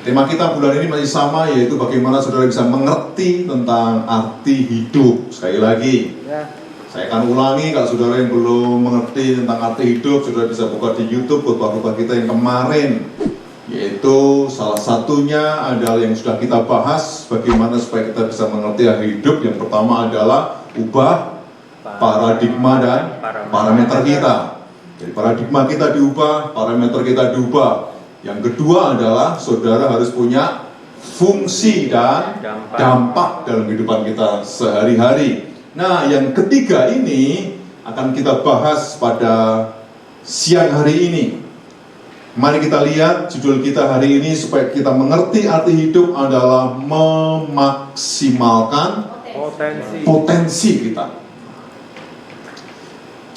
Tema kita bulan ini masih sama, yaitu bagaimana saudara bisa mengerti tentang arti hidup. Sekali lagi, saya akan ulangi, kalau saudara yang belum mengerti tentang arti hidup, saudara bisa buka di YouTube khotbah-khotbah kita yang kemarin, yaitu salah satunya adalah yang sudah kita bahas, bagaimana supaya kita bisa mengerti arti hidup. Yang pertama adalah ubah paradigma dan parameter kita. Jadi paradigma kita diubah, parameter kita diubah. Yang kedua adalah saudara harus punya fungsi dan dampak dalam kehidupan kita sehari-hari. Nah, yang ketiga ini akan kita bahas pada siang hari ini. Mari kita lihat judul kita hari ini supaya kita mengerti arti hidup adalah memaksimalkan potensi kita.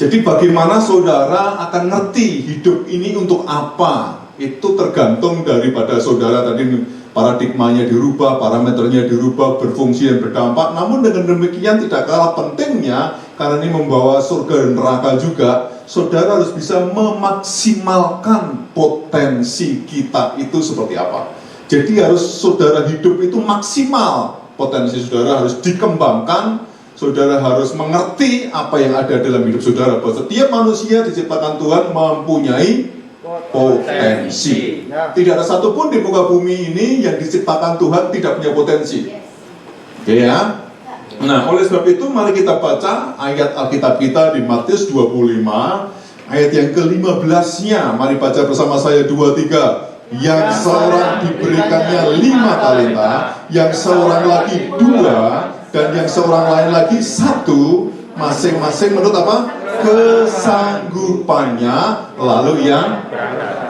Jadi bagaimana saudara akan ngerti hidup ini untuk apa? Itu tergantung daripada saudara tadi, paradigmanya dirubah, parameternya dirubah, berfungsi dan berdampak. Namun dengan demikian tidak kalah pentingnya, karena ini membawa surga dan neraka juga, saudara harus bisa memaksimalkan potensi kita itu seperti apa. Jadi harus saudara hidup itu maksimal, potensi saudara harus dikembangkan, saudara harus mengerti apa yang ada dalam hidup saudara. Bahwa setiap manusia diciptakan Tuhan mempunyai potensi. Tidak ada satupun di muka bumi ini yang diciptakan Tuhan tidak punya potensi. Oke ya. Nah, oleh sebab itu mari kita baca ayat Alkitab kita di Matius 25 ayat yang ke-15-nya. Mari baca bersama saya 2-3. Yang seorang diberikannya 5 talenta, yang seorang lagi 2, dan yang seorang lain lagi 1, masing-masing menurut apa? Kesanggupannya. Lalu yang,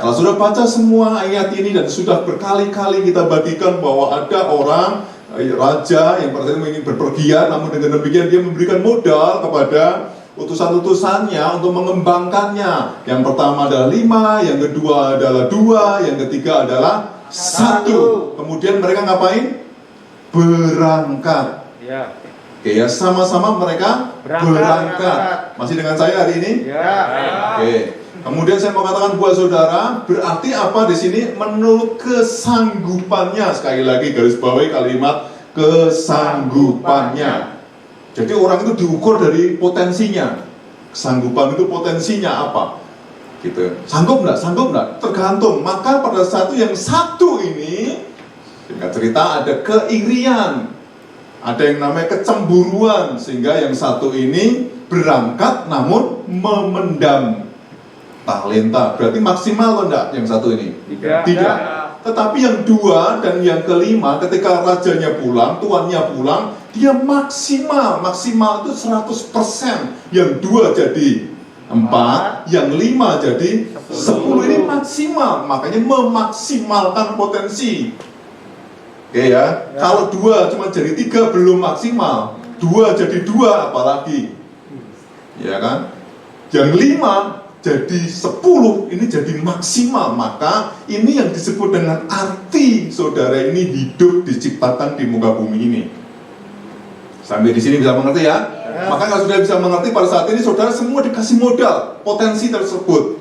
kalau sudah baca semua ayat ini dan sudah berkali-kali kita bagikan bahwa ada orang raja yang pada saat itu ingin berpergian, namun dengan demikian dia memberikan modal kepada utusan-utusannya untuk mengembangkannya. Yang pertama adalah 5, yang kedua adalah 2, yang ketiga adalah 1. Kemudian mereka ngapain? Berangkat. Oke ya, sama-sama mereka berangkat. Masih dengan saya hari ini? Oke. Kemudian saya mau katakan buat saudara, berarti apa di sini? Menurut kesanggupannya. Sekali lagi garis bawahi kalimat kesanggupannya. Jadi orang itu diukur dari potensinya. Kesanggupan itu potensinya apa? Gitu. Sanggup enggak? Sanggup enggak? Tergantung. Maka pada saat yang 1 ini, singkat cerita ada keirian. Ada yang namanya kecemburuan, sehingga yang 1 ini berangkat namun memendam talenta. Berarti maksimal atau enggak yang 1 ini? Tidak. Tetapi yang 2 dan yang ke-5, ketika rajanya pulang, tuannya pulang, dia maksimal. Maksimal itu 100%. Yang 2 jadi 4, yang 5 jadi 10. Ini maksimal. Makanya memaksimalkan potensi. Oke ya, kalau 2 cuma jadi 3 belum maksimal, 2 jadi 2 apalagi, ya kan? Yang 5 jadi 10, ini jadi maksimal. Maka ini yang disebut dengan arti saudara ini hidup diciptakan di muka bumi ini. Sampai di sini bisa mengerti ya? Maka kalau sudah bisa mengerti pada saat ini saudara semua dikasih modal potensi tersebut.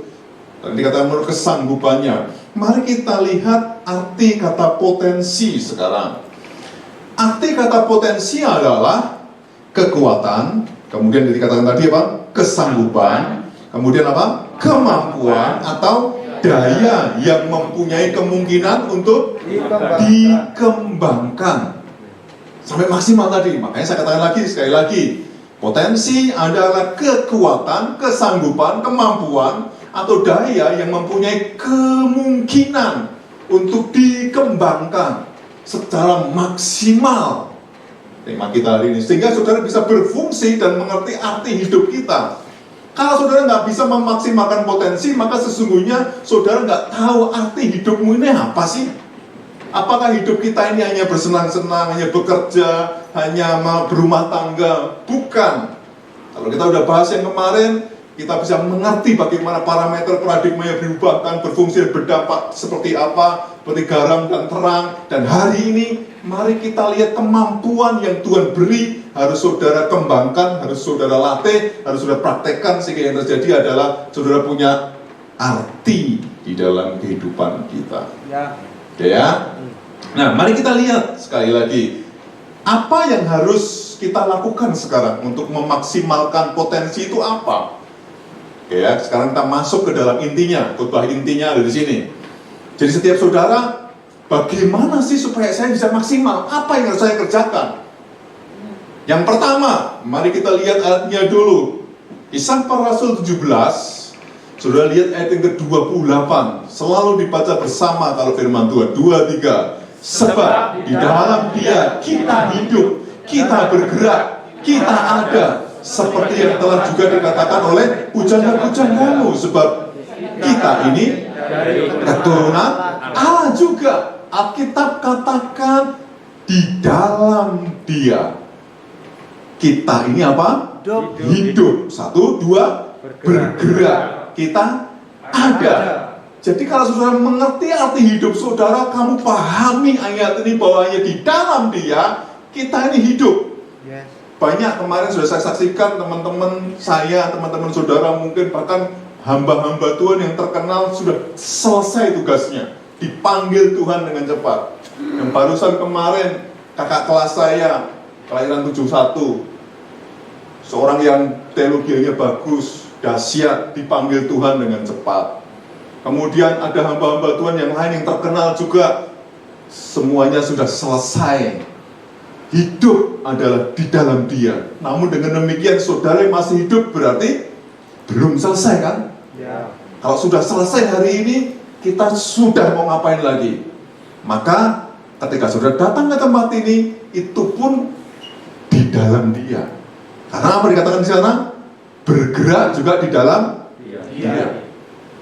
Dan dikatakan menurut kesanggupannya. Mari kita lihat arti kata potensi sekarang. Arti kata potensi adalah kekuatan, kemudian dikatakan tadi apa? Kesanggupan, kemudian apa? Kemampuan atau daya yang mempunyai kemungkinan untuk dikembangkan sampai maksimal tadi. Makanya saya katakan lagi, sekali lagi, potensi adalah kekuatan, kesanggupan, kemampuan atau daya yang mempunyai kemungkinan untuk dikembangkan secara maksimal. Tema kita hari ini, sehingga saudara bisa berfungsi dan mengerti arti hidup kita. Kalau saudara nggak bisa memaksimalkan potensi, maka sesungguhnya saudara nggak tahu arti hidupmu ini apa sih. Apakah hidup kita ini hanya bersenang-senang, hanya bekerja, hanya berumah tangga? Bukan. Kalau kita udah bahas yang kemarin, kita bisa mengerti bagaimana parameter paradigma yang berubah, berfungsi dan berdampak seperti apa, seperti garam dan terang. Dan hari ini, mari kita lihat kemampuan yang Tuhan beri, harus saudara kembangkan, harus saudara latih, harus saudara praktekkan, sehingga yang terjadi adalah saudara punya arti di dalam kehidupan kita. Ya. Nah, mari kita lihat sekali lagi apa yang harus kita lakukan sekarang untuk memaksimalkan potensi itu apa? Ya, sekarang kita masuk ke dalam intinya, khotbah intinya ada di sini. Jadi setiap saudara, bagaimana sih supaya saya bisa maksimal? Apa yang harus saya kerjakan? Yang pertama, mari kita lihat ayatnya dulu. Kisah Para Rasul 17, saudara lihat ayat yang ke-28, selalu dibaca bersama kalau firman Tuhan. 2, 3. Sebab di dalam Dia kita hidup, kita bergerak, kita ada, seperti yang telah juga dikatakan oleh pujangga-pujangga kamu. Sebab kita ini keturunan Allah juga. Alkitab katakan di dalam Dia kita ini apa? Hidup. 1, 2, bergerak. Kita ada. Jadi kalau saudara mengerti arti hidup saudara, kamu pahami ayat ini bahwa hanya di dalam Dia kita ini hidup. Banyak kemarin sudah saya saksikan teman-teman saya, teman-teman saudara mungkin bahkan hamba-hamba Tuhan yang terkenal sudah selesai tugasnya, dipanggil Tuhan dengan cepat. Yang barusan kemarin kakak kelas saya, kelahiran 71, seorang yang teologianya bagus, dahsyat, dipanggil Tuhan dengan cepat. Kemudian ada hamba-hamba Tuhan yang lain yang terkenal juga, semuanya sudah selesai. Hidup adalah di dalam Dia. Namun dengan demikian saudara yang masih hidup berarti belum selesai kan? Ya. Kalau sudah selesai hari ini, kita sudah mau ngapain lagi? Maka ketika saudara datang ke tempat ini, itu pun di dalam Dia. Karena apa dikatakan di sana? Bergerak juga di dalam Dia.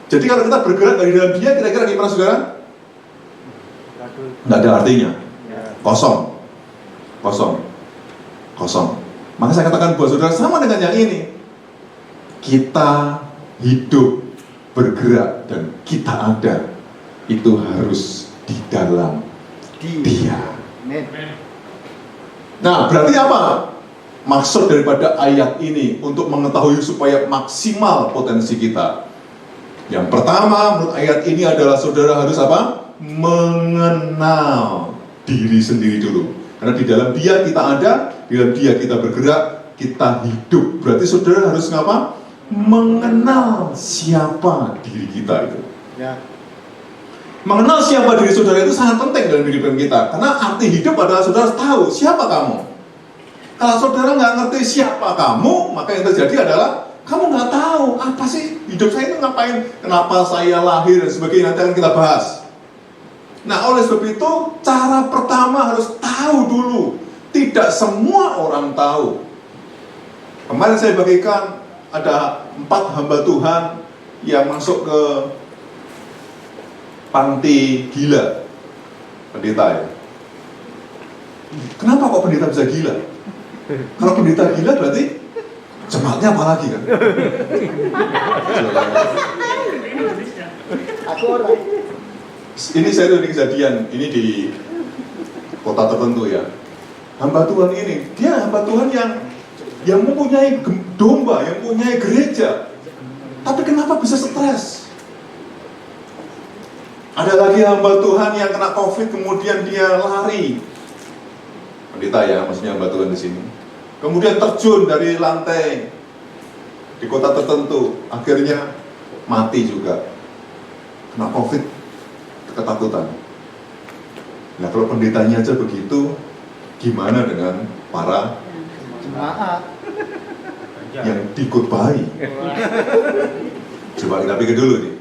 Jadi kalau kita bergerak dari dalam Dia, kira-kira gimana saudara? Nggak ada artinya. Kosong. Maka saya katakan buat saudara sama dengan yang ini. Kita hidup, bergerak, dan kita ada. Itu harus di dalam Dia. Nah, berarti apa? Maksud daripada ayat ini untuk mengetahui supaya maksimal potensi kita. Yang pertama, menurut ayat ini adalah saudara harus apa? Mengenal diri sendiri dulu. Karena di dalam Dia kita ada, di dalam Dia kita bergerak, kita hidup. Berarti saudara harus ngapa? Mengenal siapa diri kita itu. Ya. Mengenal siapa diri saudara itu sangat penting dalam kehidupan kita. Karena arti hidup adalah saudara tahu siapa kamu. Kalau saudara nggak ngerti siapa kamu, maka yang terjadi adalah kamu nggak tahu apa sih hidup saya itu ngapain, kenapa saya lahir dan sebagainya. Nanti akan kita bahas. Nah, oleh sebab itu cara pertama harus tahu dulu. Tidak semua orang tahu. Kemarin saya bagikan ada 4 hamba Tuhan yang masuk ke panti gila. Pendeta ya. Kenapa kok pendeta bisa gila? Kalau pendeta gila berarti jemaatnya apa lagi kan? Ini saya dari kejadian, ini di kota tertentu ya. Hamba Tuhan ini, dia hamba Tuhan yang mempunyai domba, yang mempunyai gereja. Tapi kenapa bisa stres? Ada lagi hamba Tuhan yang kena COVID, kemudian dia lari. Pendeta ya, maksudnya hamba Tuhan di sini. Kemudian terjun dari lantai di kota tertentu, akhirnya mati juga. Kena COVID, ketakutan. Nah, kalau pendetanya aja begitu, gimana dengan para jemaat yang dikhotbahi? Coba kita pikir dulu nih.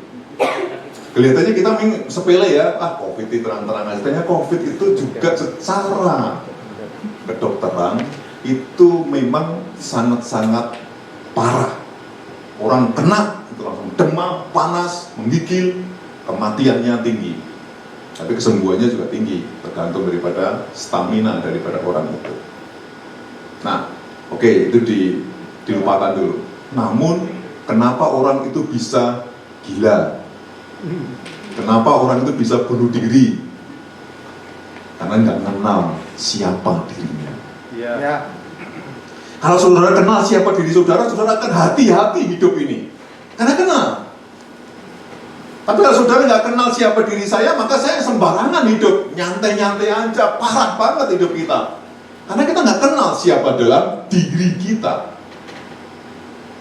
Kelihatannya kita sepele ya, COVID itu terang-terang aja. Ternyata COVID itu juga secara kedokteran itu memang sangat-sangat parah. Orang kena itu langsung demam, panas, menggigil, kematiannya tinggi. Tapi kesembuhannya juga tinggi, tergantung daripada stamina daripada orang itu. Nah, oke, itu dilupakan dulu. Namun, kenapa orang itu bisa gila? Kenapa orang itu bisa bunuh diri? Karena nggak kenal siapa dirinya. Ya. Kalau saudara kenal siapa diri saudara, saudara akan hati-hati hidup ini. Karena kenal. Tapi kalau saudara nggak kenal siapa diri saya, maka saya sembarangan hidup, nyantai-nyantai aja, parah banget hidup kita. Karena kita nggak kenal siapa dalam diri kita.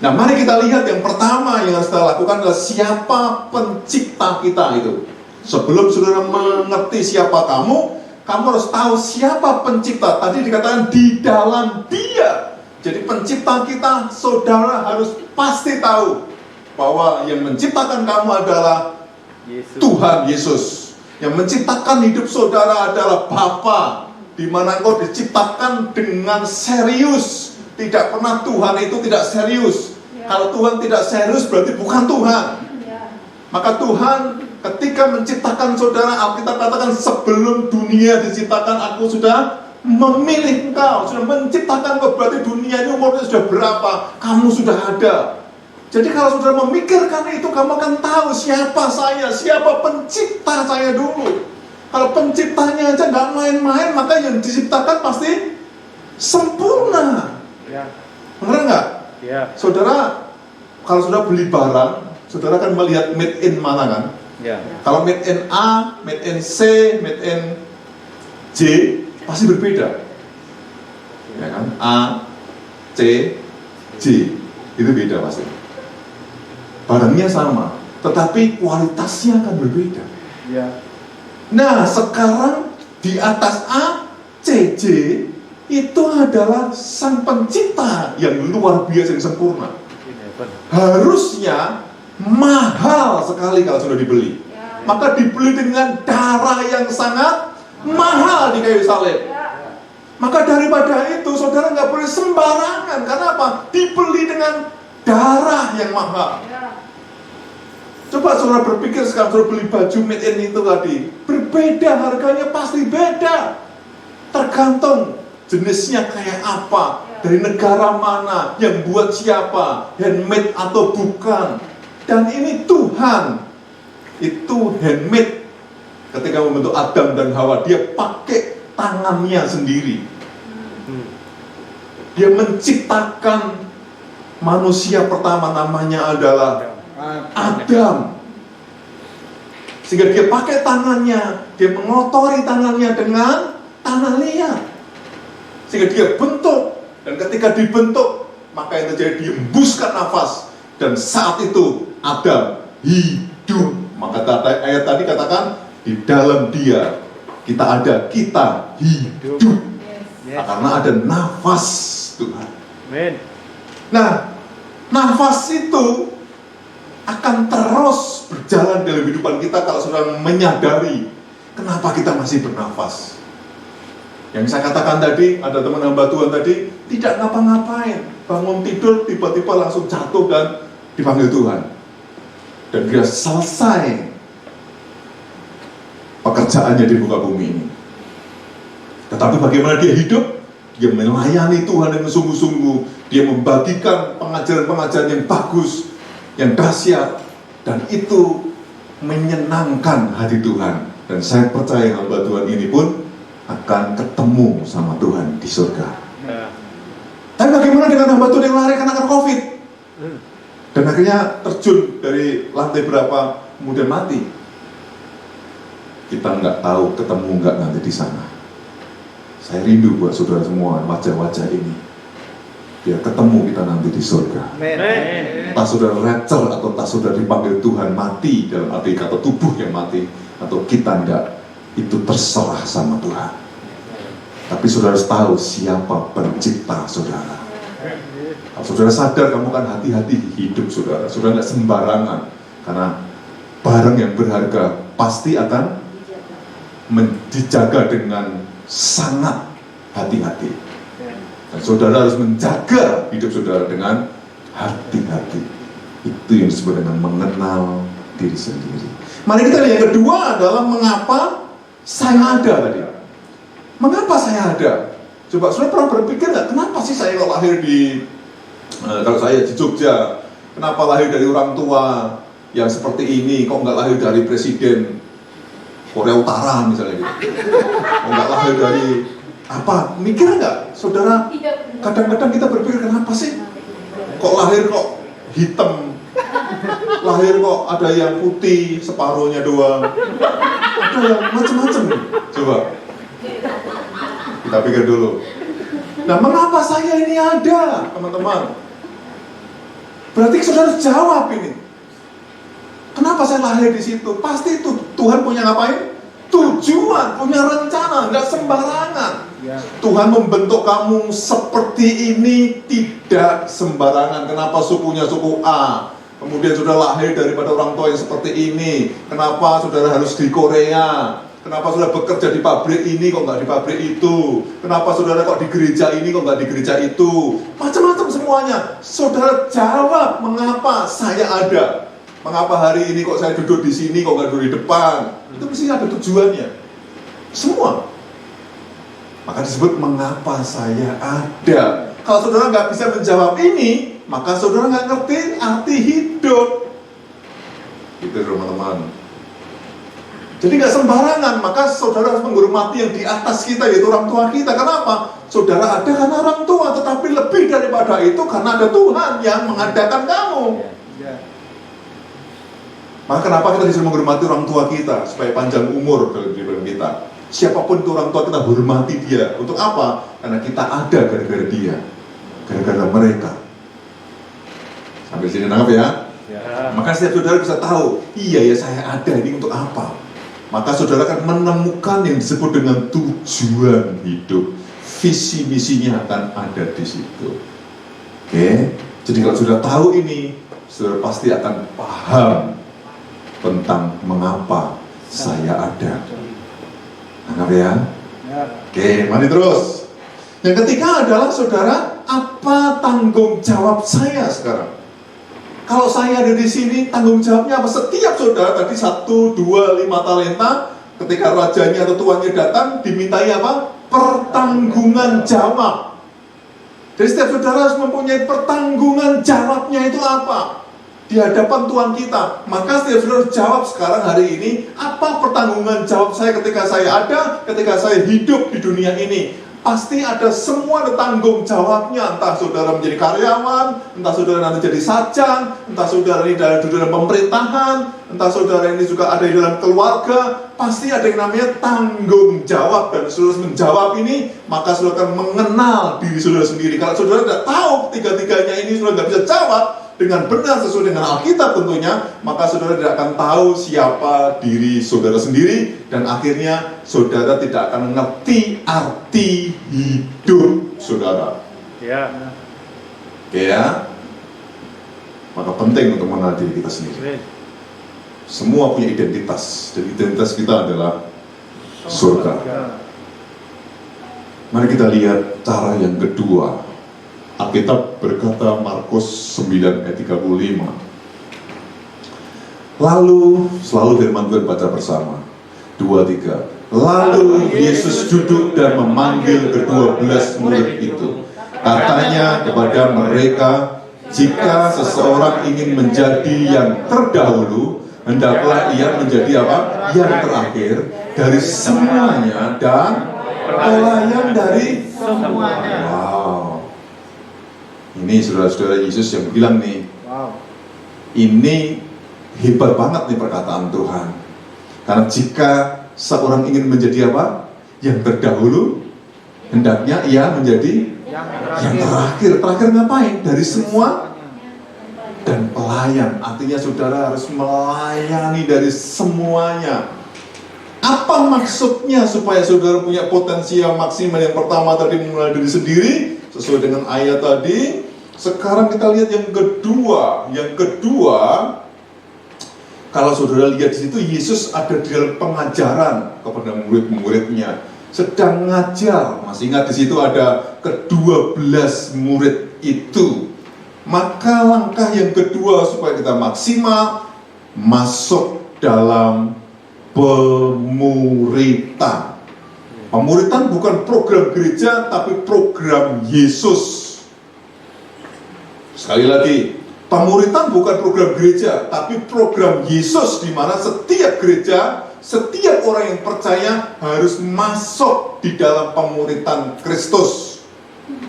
Nah, mari kita lihat yang pertama yang harus kita lakukan adalah siapa pencipta kita itu. Sebelum saudara mengerti siapa kamu harus tahu siapa pencipta. Tadi dikatakan di dalam Dia. Jadi pencipta kita, saudara harus pasti tahu bahwa yang menciptakan kamu adalah Yesus. Tuhan Yesus. Yang menciptakan hidup saudara adalah Bapa, di mana engkau diciptakan dengan serius. Tidak pernah Tuhan itu tidak serius. Kalau Tuhan tidak serius berarti bukan Tuhan. Maka Tuhan ketika menciptakan saudara, Alkitab katakan sebelum dunia diciptakan aku sudah memilih engkau, sudah menciptakan engkau. Berarti dunia ini umurnya sudah berapa, kamu sudah ada. Jadi kalau saudara memikirkan itu, kamu akan tahu siapa saya, siapa pencipta saya dulu. Kalau penciptanya aja nggak main-main, maka yang diciptakan pasti sempurna. Ya. Benar nggak? Ya. Saudara, kalau sudah beli barang, saudara kan melihat made in mana kan? Ya. Kalau made in A, made in C, made in J, pasti berbeda. Ya kan? A, C, J, itu beda pasti. Barangnya sama, tetapi kualitasnya akan berbeda. Ya. Nah, sekarang di atas A, C, J, itu adalah sang pencipta yang luar biasa, yang sempurna. Harusnya mahal sekali kalau sudah dibeli. Maka dibeli dengan darah yang sangat mahal di kayu salib. Maka daripada itu, saudara nggak boleh sembarangan. Karena apa? Dibeli dengan darah yang mahal. Coba saudara berpikir sekarang, saudara beli baju made in itu tadi, berbeda harganya, pasti beda. Tergantung jenisnya kayak apa, dari negara mana, yang buat siapa, handmade atau bukan. Dan ini Tuhan, itu handmade. Ketika membentuk Adam dan Hawa, dia pakai tangannya sendiri. Dia menciptakan manusia pertama, namanya adalah Adam. Sehingga dia pakai tangannya, dia mengotori tangannya dengan tanah liat. Sehingga dia bentuk, dan ketika dibentuk, maka yang terjadi dihembuskan nafas, dan saat itu Adam hidup. Maka ayat tadi katakan di dalam Dia kita ada, kita hidup. Yes. Karena ada nafas Tuhan. Amen. Nah, nafas itu akan terus berjalan dalam kehidupan kita kalau sudah menyadari kenapa kita masih bernafas. Yang saya katakan tadi, ada teman hamba Tuhan tadi tidak ngapa-ngapain, bangun tidur tiba-tiba langsung jatuh dan dipanggil Tuhan, dan dia selesai pekerjaannya di muka bumi ini. Tetapi bagaimana dia hidup? Dia melayani Tuhan dengan sungguh-sungguh. Dia membagikan pengajaran-pengajaran yang bagus, yang dahsyat, dan itu menyenangkan hati Tuhan. Dan saya percaya hamba Tuhan ini pun akan ketemu sama Tuhan di surga. Ya. Tapi bagaimana dengan hamba Tuhan yang lari karena COVID? Dan akhirnya terjun dari lantai berapa, kemudian mati. Kita nggak tahu ketemu nggak nanti di sana. Saya rindu buat saudara semua, wajah-wajah ini. Biar ketemu kita nanti di surga. Amen. Entah saudara rapture atau entah saudara dipanggil Tuhan mati, dalam arti kata tubuh yang mati, atau kita enggak, itu terserah sama Tuhan. Tapi saudara harus tahu siapa pencipta saudara. Kalau saudara sadar, kamu kan hati-hati hidup saudara. Saudara nggak sembarangan, karena barang yang berharga pasti akan dijaga dengan sangat hati-hati. Dan saudara harus menjaga hidup saudara dengan hati-hati. Itu yang disebut dengan mengenal diri sendiri. Mari kita lihat yang kedua adalah mengapa saya ada tadi. Mengapa saya ada? Coba saudara pernah berpikir nggak, kenapa sih saya kalau lahir kalau saya di Jogja, kenapa lahir dari orang tua yang seperti ini, kok nggak lahir dari presiden Korea Utara misalnya gitu? Kok nggak lahir dari apa? Mikir nggak, saudara? Kadang-kadang kita berpikir, kenapa sih kok lahir kok hitam, lahir kok ada yang putih separuhnya doang, ada yang macam-macam. Coba kita pikir dulu. Nah, mengapa saya ini ada, teman-teman? Berarti saudara jawab ini. Kenapa saya lahir di situ? Pasti itu Tuhan punya ngapain? Tujuan, punya rencana, nggak sembarangan. Ya. Tuhan membentuk kamu seperti ini tidak sembarangan. Kenapa sukunya suku A? Kemudian sudah lahir daripada orang tua yang seperti ini. Kenapa saudara harus di Korea? Kenapa saudara bekerja di pabrik ini kok nggak di pabrik itu? Kenapa saudara kok di gereja ini kok nggak di gereja itu? Macam-macam semuanya. Saudara jawab mengapa saya ada. Mengapa hari ini kok saya duduk di sini kok nggak duduk di depan? Itu mesti ada tujuannya. Semua. Maka disebut mengapa saya ada. Kalau saudara nggak bisa menjawab ini, maka saudara nggak ngerti arti hidup. Itu teman-teman. Jadi nggak sembarangan, maka saudara harus menghormati yang di atas kita, yaitu orang tua kita. Kenapa? Saudara ada karena orang tua, tetapi lebih daripada itu karena ada Tuhan yang mengadakan kamu. Ya. Maka kenapa kita disuruh menghormati orang tua kita supaya panjang umur dalam kehidupan kita? Siapapun itu orang tua kita hormati dia. Untuk apa? Karena kita ada gara-gara dia, gara-gara mereka. Sampai sini nangkap ya? Ya. Maka setiap saudara bisa tahu, iya ya saya ada ini untuk apa? Maka saudara akan menemukan yang disebut dengan tujuan hidup. Visi misinya akan ada di situ. Oke? Jadi kalau sudah tahu ini, saudara pasti akan paham tentang mengapa saya ada. Anggap ya? Ya. Oke, mari terus. Yang ketiga adalah saudara, apa tanggung jawab saya sekarang? Kalau saya ada di sini, tanggung jawabnya apa? Setiap saudara tadi 1, 2, 5 talenta, ketika rajanya atau tuannya datang, dimintai apa? Pertanggungan jawab. Jadi setiap saudara harus mempunyai pertanggungan jawabnya itu apa? Di hadapan Tuhan kita. Maka setiap saudara jawab sekarang hari ini, apa pertanggungan jawab saya ketika saya ada, ketika saya hidup di dunia ini? Pasti ada semua tanggung jawabnya. Entah saudara menjadi karyawan, entah saudara nanti jadi sajang, entah saudara ini di dalam pemerintahan, entah saudara ini juga ada di dalam keluarga. Pasti ada yang namanya tanggung jawab. Dan saudara menjawab ini, maka saudara akan mengenal diri saudara sendiri. Kalau saudara tidak tahu tiga-tiganya ini, saudara tidak bisa jawab dengan benar sesuai dengan Alkitab tentunya, maka saudara tidak akan tahu siapa diri saudara sendiri, dan akhirnya saudara tidak akan mengerti arti hidup saudara. Ya. Oke ya? Maka penting untuk mengenal diri kita sendiri. Amin. Semua punya identitas, dan identitas kita adalah surga. Mari kita lihat cara yang kedua. Alkitab berkata, Markus 9 ayat 35. Lalu, selalu firman Tuhan baca bersama. 2, 3. Lalu Yesus duduk dan memanggil ke-12 murid itu. Katanya kepada mereka, jika seseorang ingin menjadi yang terdahulu, hendaklah ia menjadi apa? Yang terakhir dari semuanya dan pelayan dari Semuanya. wow. Ini saudara-saudara Yesus yang bilang nih, Wow. ini hebat banget nih perkataan Tuhan. Karena jika seorang ingin menjadi apa? Yang terdahulu, hendaknya ia menjadi yang terakhir. Terakhir ngapain? Dari semua dan pelayan. Artinya saudara harus melayani dari semuanya. Apa maksudnya supaya saudara punya potensi yang maksimal? Yang pertama tadi mulai dari sendiri, sesuai dengan ayat tadi. Sekarang kita lihat yang kedua. Yang kedua, kalau saudara lihat di situ, Yesus ada di dalam pengajaran kepada murid-muridnya, sedang ngajar. Masih ingat di situ ada ke-12 murid itu. Maka langkah yang kedua supaya kita maksimal, masuk dalam pemuritan. Pemuritan bukan program gereja, tapi program Yesus. Sekali lagi, pemuritan bukan program gereja, tapi program Yesus, di mana setiap gereja, setiap orang yang percaya harus masuk di dalam pemuritan Kristus.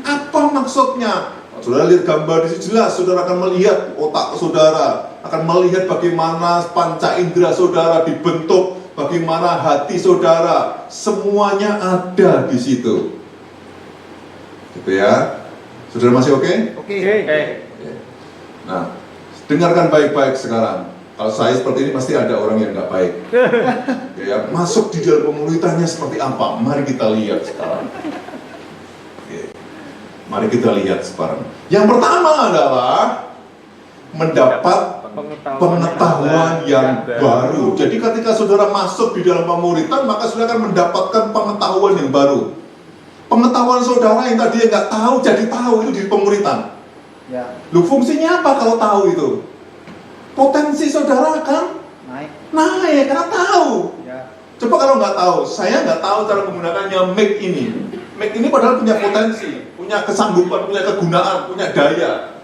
Apa maksudnya? Saudara lihat gambar di sini jelas, saudara akan melihat otak saudara, akan melihat bagaimana panca indera saudara dibentuk, bagaimana hati saudara, semuanya ada di situ. Gitu ya. Saudara masih oke? Oke. Nah, dengarkan baik-baik sekarang. Kalau saya seperti ini pasti ada orang yang nggak baik. Ya, masuk di dalam pemuritannya seperti apa? Mari kita lihat sekarang. Mari kita lihat sekarang. Yang pertama adalah mendapat pengetahuan yang baru. Jadi ketika saudara masuk di dalam pemuritan, maka saudara akan mendapatkan pengetahuan yang baru. Pengetahuan saudara yang tadi nggak tahu, jadi tahu itu di pemuritan. Ya. Lu fungsinya apa kalau tahu itu? Potensi saudara akan naik karena tahu. Ya. Coba kalau nggak tahu, saya nggak tahu cara menggunakannya mic ini. Mic ini padahal punya potensi, punya kesanggupan, punya kegunaan, punya daya.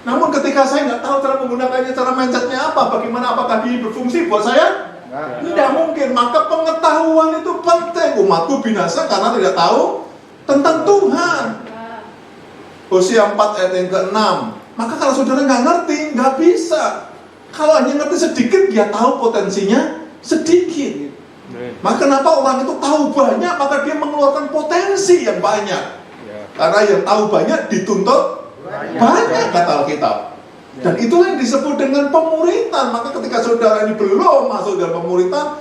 Namun ketika saya nggak tahu cara menggunakannya, cara mindsetnya apa, bagaimana, apakah dia berfungsi buat saya? Tidak mungkin. Maka pengetahuan itu penting. Umatku binasa karena tidak tahu tentang Tuhan. Hosea 4 ayat yang ke-6. Maka kalau saudara nggak ngerti, nggak bisa. Kalau hanya ngerti sedikit, dia tahu potensinya sedikit. Maka kenapa orang itu tahu banyak, maka dia mengeluarkan potensi yang banyak. Karena yang tahu banyak dituntut banyak, kata Alkitab. Dan itulah yang disebut dengan pemuritan. Maka ketika saudara ini belum masuk dalam pemuritan,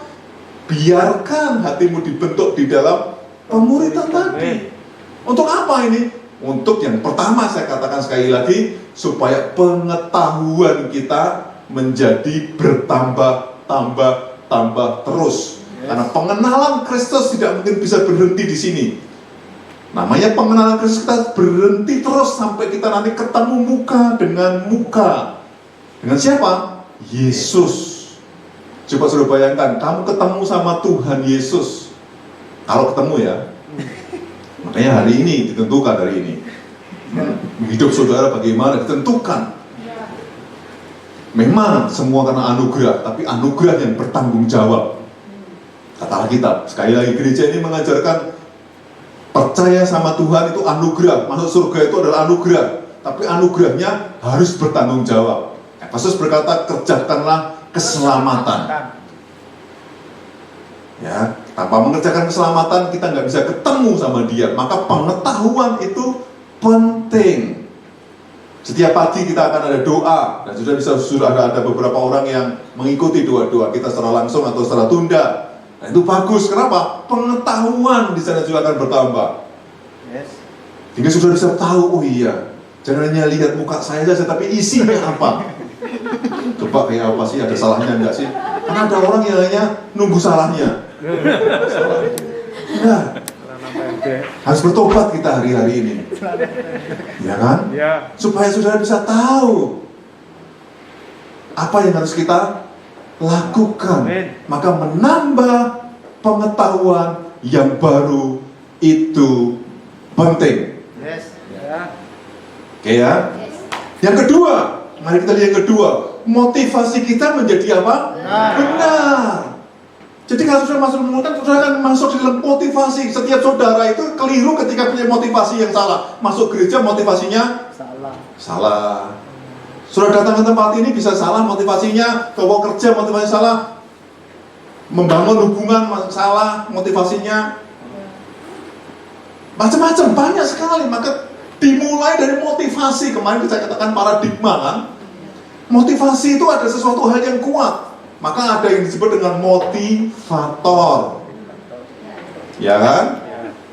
biarkan hatimu dibentuk di dalam pemuritan tadi. Untuk apa ini? Untuk yang pertama saya katakan sekali lagi, supaya pengetahuan kita menjadi bertambah terus. Karena pengenalan Kristus tidak mungkin bisa berhenti di sini. Namanya pengenalan Kristus, kita berhenti terus sampai kita nanti ketemu muka dengan muka. Dengan siapa? Yesus. Coba sudah bayangkan, kamu ketemu sama Tuhan Yesus. Kalau ketemu ya. Makanya hari ini ditentukan hari ini. Hidup saudara bagaimana ditentukan. Memang semua karena anugerah, tapi anugerah yang bertanggung jawab. Kata Alkitab, sekali lagi gereja ini mengajarkan percaya sama Tuhan itu anugerah, masuk surga itu adalah anugerah, tapi anugerahnya harus bertanggung jawab. Yesus berkata, kerjakanlah keselamatan. Ya, tanpa mengerjakan keselamatan kita nggak bisa ketemu sama Dia. Maka pengetahuan itu penting. Setiap pagi kita akan ada doa, dan sudah ada beberapa orang yang mengikuti doa-doa kita secara langsung atau secara tunda. Nah, itu bagus. Kenapa? Pengetahuan di sana juga akan bertambah. Hingga sudah bisa tahu, oh iya, jangan hanya lihat muka saya saja, tapi isinya apa? Coba kayak apa sih? Ada salahnya enggak sih? Karena ada orang yang hanya nunggu salahnya. Nah, harus bertobat kita hari-hari ini, ya kan? Ya. Supaya saudara bisa tahu apa yang harus kita lakukan. Maka menambah pengetahuan yang baru itu penting. Oke ya. Yang kedua, mari kita lihat yang kedua. Motivasi kita menjadi apa? Benar. Jadi kalau sudah masuk pemuritan, saudara akan masuk di dalam motivasi. Setiap saudara itu keliru ketika punya motivasi yang salah. Masuk gereja motivasinya salah. Sudah datang ke tempat ini bisa salah motivasinya, bawa kerja motivasi salah, membangun hubungan salah motivasinya, macam-macam, banyak sekali. Maka dimulai dari motivasi. Kemarin kita katakan paradigma kan. Motivasi itu ada sesuatu hal yang kuat. Maka ada yang disebut dengan motivator. Ya kan?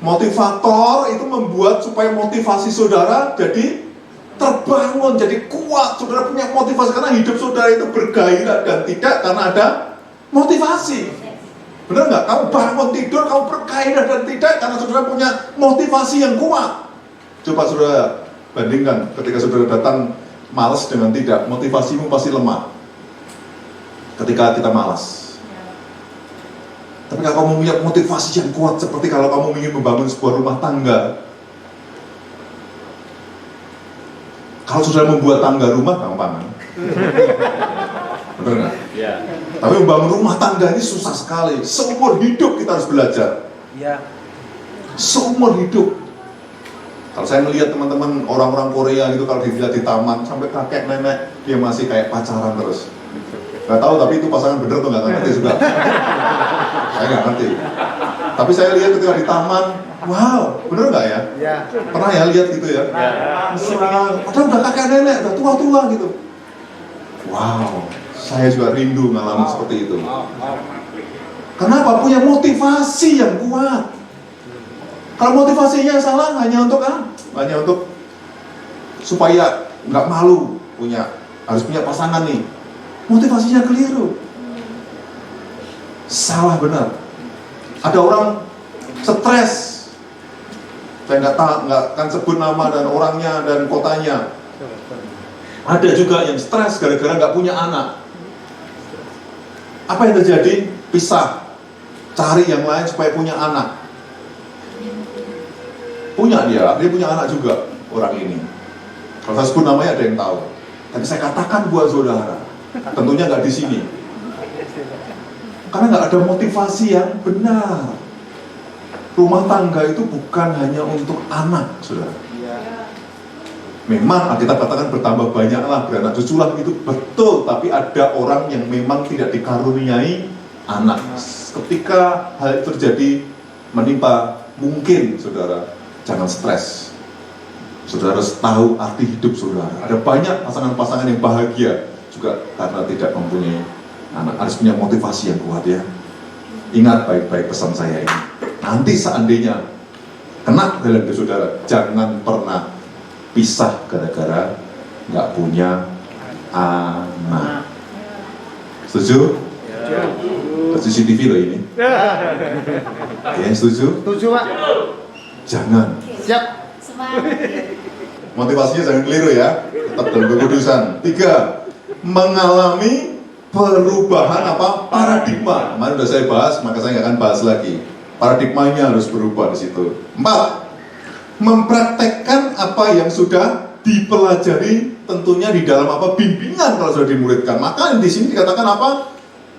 Motivator itu membuat supaya motivasi saudara jadi terbangun, jadi kuat. Saudara punya motivasi karena hidup saudara itu bergairah dan tidak karena ada motivasi. Benar nggak? Kamu bangun tidur, kamu bergairah dan tidak karena saudara punya motivasi yang kuat. Coba saudara bandingkan ketika saudara datang malas dengan tidak, motivasimu pasti lemah. Ketika kita malas. Tapi kalau kamu punya motivasi yang kuat, seperti kalau kamu ingin membangun sebuah rumah tangga. Kalau sudah membuat tangga rumah, gampang. Benar nggak? Ya. Tapi membangun rumah tangga ini susah sekali. Seumur hidup kita harus belajar. Ya. Seumur hidup. Kalau saya melihat teman-teman orang-orang Korea gitu, kalau dilihat di taman sampai kakek nenek dia masih kayak pacaran terus. Nggak tahu tapi itu pasangan bener atau nggak ngerti juga. Saya nggak ngerti. Tapi saya lihat ketika di taman, wow, bener nggak ya? Ya. Pernah ya lihat gitu ya? Mesra, padahal udah kakek nenek, udah tua-tua gitu. Wow, saya juga rindu ngalamin seperti itu. Kenapa? Punya motivasi yang kuat. Kalau motivasinya salah, hanya untuk apa? Hanya untuk supaya nggak malu harus punya pasangan nih. Motivasinya keliru. Salah benar. Ada orang stres. Saya nggak akan sebut nama dan orangnya dan kotanya. Ada juga yang stres gara-gara nggak punya anak. Apa yang terjadi? Pisah. Cari yang lain supaya punya anak. Punya dia punya anak juga orang ini. Kalau saya sebut namanya ada yang tahu. Tapi saya katakan buat saudara, tentunya nggak di sini. Karena nggak ada motivasi yang benar. Rumah tangga itu bukan hanya untuk anak, saudara. Memang kita katakan bertambah banyaklah beranak cuculah itu betul, tapi ada orang yang memang tidak dikaruniai anak. Ketika hal itu terjadi menimpa, mungkin saudara jangan stres. Saudara harus tahu arti hidup saudara. Ada banyak pasangan-pasangan yang bahagia juga karena tidak mempunyai anak. Harus punya motivasi yang kuat ya. Ingat baik-baik pesan saya ini. Nanti seandainya kena dalam hidup saudara, jangan pernah pisah gara-gara nggak punya anak. Setuju? CCTV loh ini. Ya, setuju? Setuju, Pak. Jangan. Siap. Motivasinya jangan keliru ya. Tetap dalam kekudusan. 3. Mengalami perubahan paradigma. Kemarin udah saya bahas, maka saya nggak akan bahas lagi. Paradigmanya harus berubah di situ. 4. Mempraktekkan apa yang sudah dipelajari, tentunya di dalam bimbingan kalau sudah dimuridkan. Maka di sini dikatakan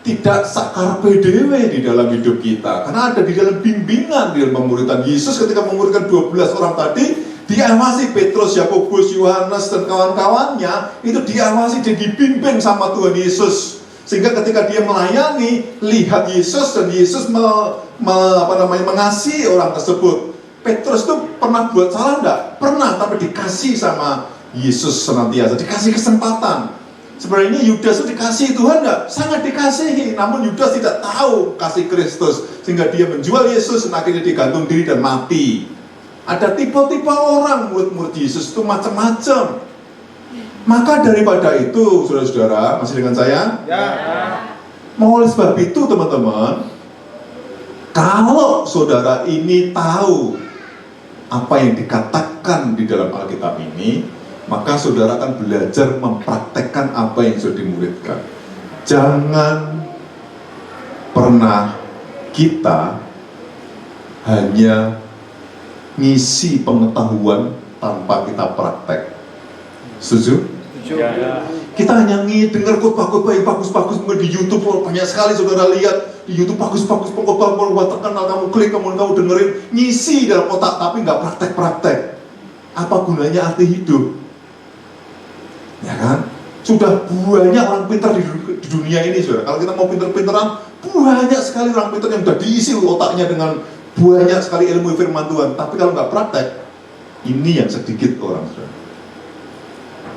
tidak sakarpe dewe di dalam hidup kita, karena ada di dalam bimbingan di dalam pemuridan. Yesus ketika memuridkan 12 orang tadi, diawasi Petrus, Yakobus, Yohanes dan kawan-kawannya, itu diawasi dan dibimbing sama Tuhan Yesus. Sehingga ketika dia melayani, lihat Yesus dan Yesus mengasihi orang tersebut. Petrus itu pernah buat salah enggak? Pernah, tapi dikasih sama Yesus senantiasa, dikasih kesempatan. Sebenarnya Yudas itu dikasihi Tuhan enggak? Sangat dikasihi, namun Yudas tidak tahu kasih Kristus, sehingga dia menjual Yesus dan akhirnya digantung diri dan mati. Ada tipe-tipe orang murid-murid Yesus itu macam-macam. Maka daripada itu, saudara-saudara, masih dengan saya? Ya. Oleh sebab itu teman-teman, kalau saudara ini tahu apa yang dikatakan di dalam Alkitab ini, maka saudara akan belajar mempraktekkan apa yang sudah dimuridkan. Jangan pernah kita hanya ngisi pengetahuan tanpa kita praktek. Setuju? Ya. Kita hanya dengar khotbah-khotbah yang bagus-bagus di YouTube. Banyak sekali saudara lihat di YouTube bagus-bagus khotbah terkenal, kamu klik, kamu dengerin, ngisi dalam otak tapi nggak praktek-praktek. Apa gunanya arti hidup? Ya kan? Sudah banyak orang pintar di dunia ini, saudara. Kalau kita mau pintar-pintaran, banyak sekali orang pintar yang sudah diisi otaknya dengan banyak sekali ilmu firman Tuhan. Tapi kalau nggak praktek, ini yang sedikit orang, saudara.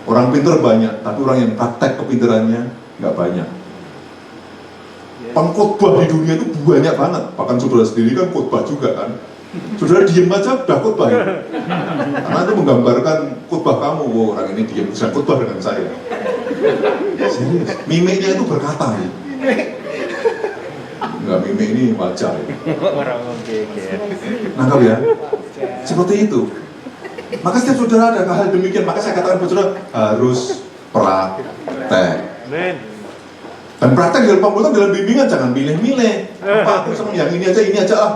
Orang pintar banyak, tapi orang yang praktek kepintarannya nggak banyak. Pengkhotbah di dunia itu banyak banget. Bahkan saudara sendiri kan khotbah juga kan. Saudara diem aja udah khotbah ya? Karena itu menggambarkan khotbah kamu. Oh, orang ini diem bisa khotbah dengan saya. Serius. Mimiknya itu berkata ya. Enggak, mimik ini wajah ya. Orang geger. Nangkap ya? Seperti itu. Maka setiap saudara ada hal demikian, maka saya katakan buat saudara harus praktek. Amen. Dan praktek dalam pemuridan, dalam bimbingan, jangan milih-milih. Apa aku senang yang ini aja lah.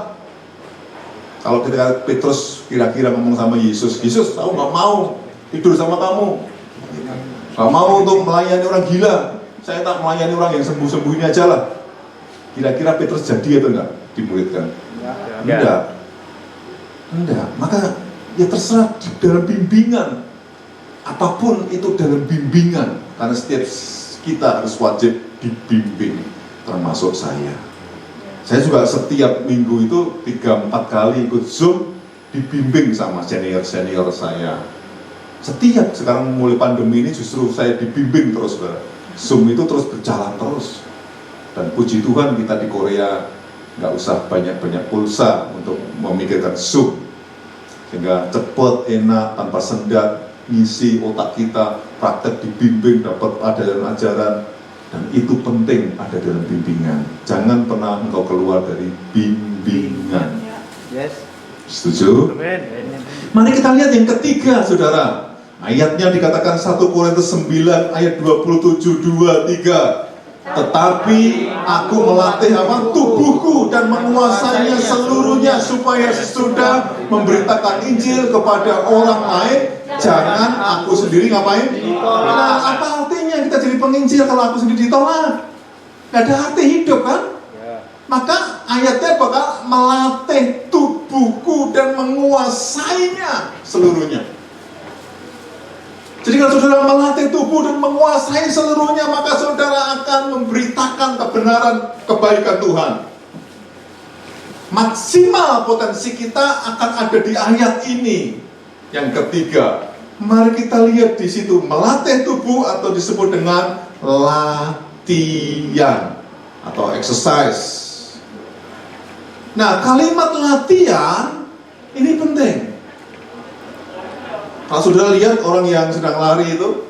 Kalau ketika Petrus kira-kira ngomong sama Yesus, Yesus, aku nggak mau tidur sama kamu, nggak mau untuk melayani orang gila. Saya tak melayani orang yang sembuh-sembuh ini aja lah. Kira-kira Petrus jadi atau enggak dimuridkan? Enggak. Enggak. Maka Ya terserah dalam bimbingan. Apapun itu dalam bimbingan. Karena setiap kita harus wajib dibimbing, termasuk saya. Saya juga setiap minggu itu 3-4 kali ikut Zoom, dibimbing sama senior-senior saya. Setiap sekarang mulai pandemi ini justru saya dibimbing terus, saudara. Zoom itu terus berjalan terus. Dan puji Tuhan kita di Korea nggak usah banyak-banyak pulsa untuk memikirkan Zoom. Sehingga cepat, enak, tanpa sendat, ngisi otak kita, praktek dibimbing, dapat ajaran-ajaran. Dan itu penting ada dalam bimbingan. Jangan pernah engkau keluar dari bimbingan. Yes. Setuju? Amen. Mari kita lihat yang ketiga, saudara. Ayatnya dikatakan 1 Korintus 9 ayat 27, 2, 3. Tetapi aku melatih tubuhku dan menguasainya seluruhnya supaya sesudah memberitakan Injil kepada orang lain, jangan aku sendiri ngapain? Nah, apa artinya kita jadi penginjil kalau aku sendiri ditolak? Gak ada arti hidup kan? Maka ayatnya bakal melatih tubuhku dan menguasainya seluruhnya. Jadi kalau saudara melatih tubuh dan menguasai seluruhnya, maka saudara akan memberitakan kebenaran kebaikan Tuhan. Maksimal potensi kita akan ada di ayat ini. Yang ketiga, mari kita lihat di situ, melatih tubuh atau disebut dengan latihan atau exercise. Nah, kalimat latihan ini penting. Kalau saudara lihat orang yang sedang lari itu,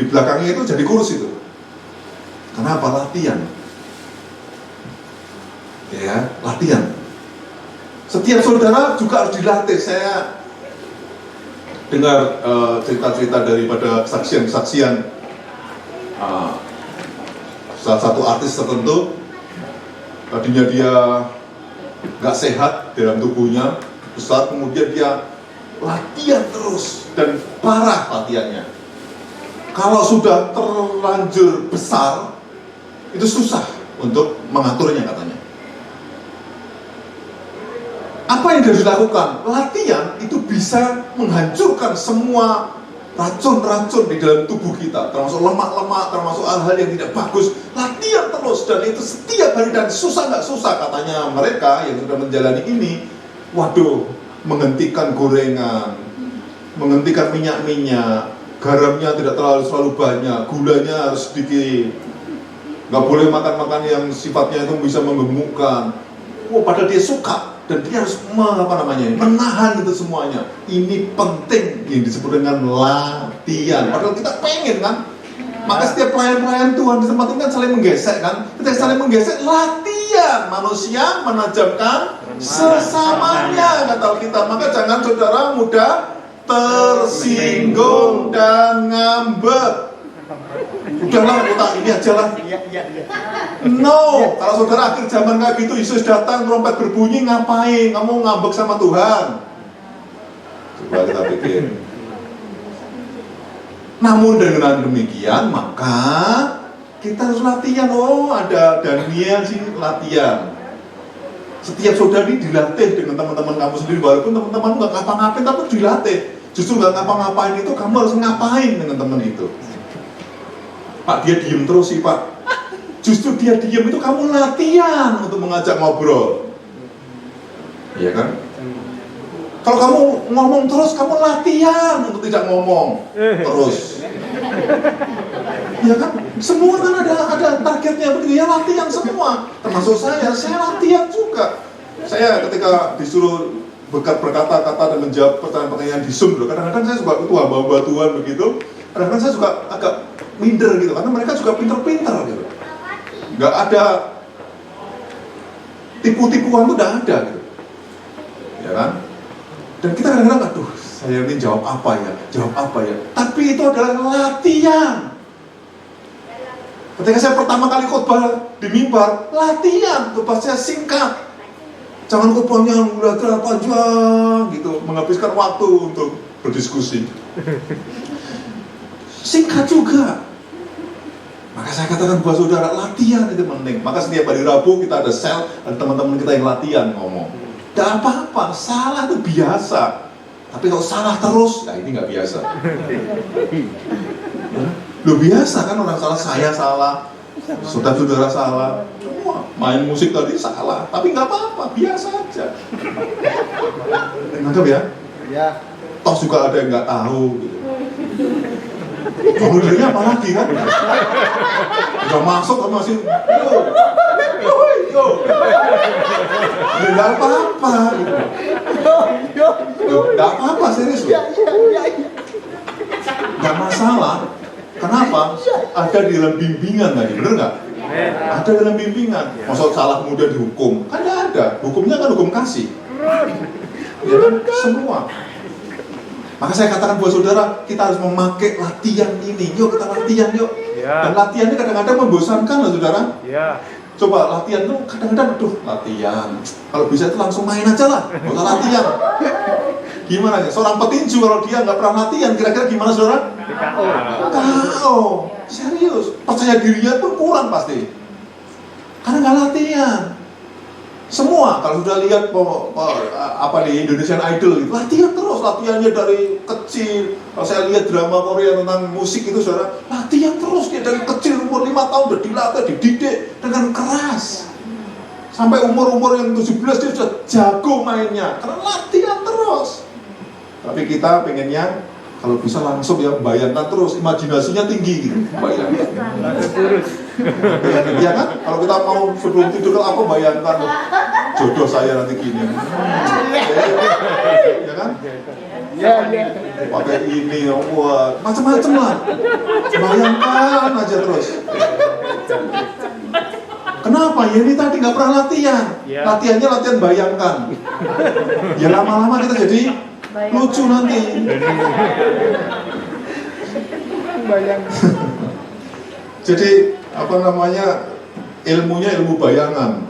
di belakangnya itu jadi kurus itu. Kenapa? Latihan. Ya, latihan. Setiap saudara juga harus dilatih. Saya dengar cerita-cerita daripada kesaksian-kesaksian salah satu artis tertentu. Tadinya dia nggak sehat dalam tubuhnya, saat kemudian dia latihan terus dan parah latihannya. Kalau sudah terlanjur besar, itu susah untuk mengaturnya katanya. Apa yang harus dilakukan? Latihan itu bisa menghancurkan semua racun-racun di dalam tubuh kita, termasuk lemak-lemak, termasuk hal-hal yang tidak bagus. Latihan terus, dan itu setiap hari, dan susah nggak susah katanya mereka yang sudah menjalani ini. Waduh, menghentikan gorengan, menghentikan minyak-minyak, garamnya tidak selalu banyak, gulanya harus sedikit, nggak boleh makan-makan yang sifatnya itu bisa menggemukkan. Padahal dia suka, dan dia harus menahan itu semuanya. Ini penting yang disebut dengan latihan. Padahal kita pengen kan, maka setiap pelayan-pelayan Tuhan di tempat ini kan saling menggesek kan. Ketika saling menggesek, latihan. Manusia menajamkan sesamanya, kata kita. Maka jangan saudara mudah tersinggung dan ngambek. Udahlah, otak ini aja lah. No, kalau saudara akhir zaman kayak gitu, Yesus datang, trompet berbunyi, ngapain? Kamu ngambek sama Tuhan? Coba kita pikir. Namun dengan demikian, maka kita harus latihan. Oh, ada Daniel sih latihan. Setiap saudara ini dilatih dengan teman-teman kamu sendiri, walaupun teman-teman nggak ngapa-ngapain, tapi dilatih. Justru nggak ngapa-ngapain itu, kamu harus ngapain dengan teman itu. Pak, dia diem terus sih Pak. Justru dia diem itu kamu latihan untuk mengajak ngobrol. Iya kan? Kalau kamu ngomong terus, kamu latihan untuk tidak ngomong terus. Iya kan? Semua kan ada targetnya begitu ya, latihan semua. Termasuk saya latihan juga. Saya ketika disuruh berkata-kata dan menjawab pertanyaan-pertanyaan di Zoom, kadang-kadang saya suka itu hamba-hamba Tuhan begitu. Kadang-kadang saya suka agak minder gitu, karena mereka juga pinter-pinter gitu. Nggak ada tipu-tipuan, itu nggak ada gitu, ya kan? Dan kita kadang-kadang, aduh, saya ini jawab apa ya? Tapi itu adalah latihan. Ketika saya pertama kali khotbah di mimbar, latihan, khotbah saya singkat. Jangan khotbahnya udah panjang gitu, menghabiskan waktu untuk berdiskusi. Singkat juga. Maka saya katakan buat saudara, latihan itu penting. Maka setiap hari Rabu kita ada sel, ada teman-teman kita yang latihan ngomong. Tidak apa-apa, salah itu biasa. Tapi kalau salah terus, nah ini nggak biasa. Lo biasa kan orang salah, saya salah, saudara-saudara salah, semua main musik tadi salah, tapi nggak apa-apa, biasa aja. Nangkep ya? Ya. Toh juga ada yang nggak tahu gitu. Kemudiannya apa lagi kan? Udah masuk kan masih yo. Ya nggak apa-apa gitu. Nggak apa-apa serius loh. Nggak masalah. Kenapa? Ada di dalam bimbingan tadi, bener nggak? Ada dalam bimbingan. Maksud salah kemudian dihukum? Kan nggak ada. Hukumnya kan hukum kasih. Ya kan? Semua. Maka saya katakan buat saudara, kita harus memakai latihan ini. Yuk kita latihan yuk. Ya. Dan latihan ini kadang-kadang membosankan loh saudara. Ya. Coba latihan tuh kadang-kadang, aduh latihan. Kalau bisa itu langsung main aja lah, nggak usah latihan. Gimana ya? Seorang petinju kalau dia nggak pernah latihan, kira-kira gimana saudara? KO. Serius. Percaya dirinya tuh kurang pasti. Karena nggak latihan. Semua kalau sudah lihat apa di Indonesian Idol, latihan terus, latihannya dari kecil. Kalau saya lihat drama Korea tentang musik itu saudara, latihan terus dia dari kecil umur 5 tahun udah dilatih, dididik dengan keras. Sampai umur-umur yang 17 dia sudah jago mainnya, karena latihan terus. Tapi kita pengennya kalau bisa langsung ya bayangkan terus, imajinasinya tinggi gitu, bayangkan. Ya kan? Kalau kita mau sebelum tidur apa bayangkan jodoh saya nanti gini. Ya kan? Ya. Pakai ini, wah, macam-macam lah. Bayangkan aja terus. Kenapa? Ya ini tadi nggak pernah latihan. Latihannya latihan bayangkan. Ya lama-lama kita jadi lucu nanti. Jadi apa namanya, ilmunya ilmu bayangan.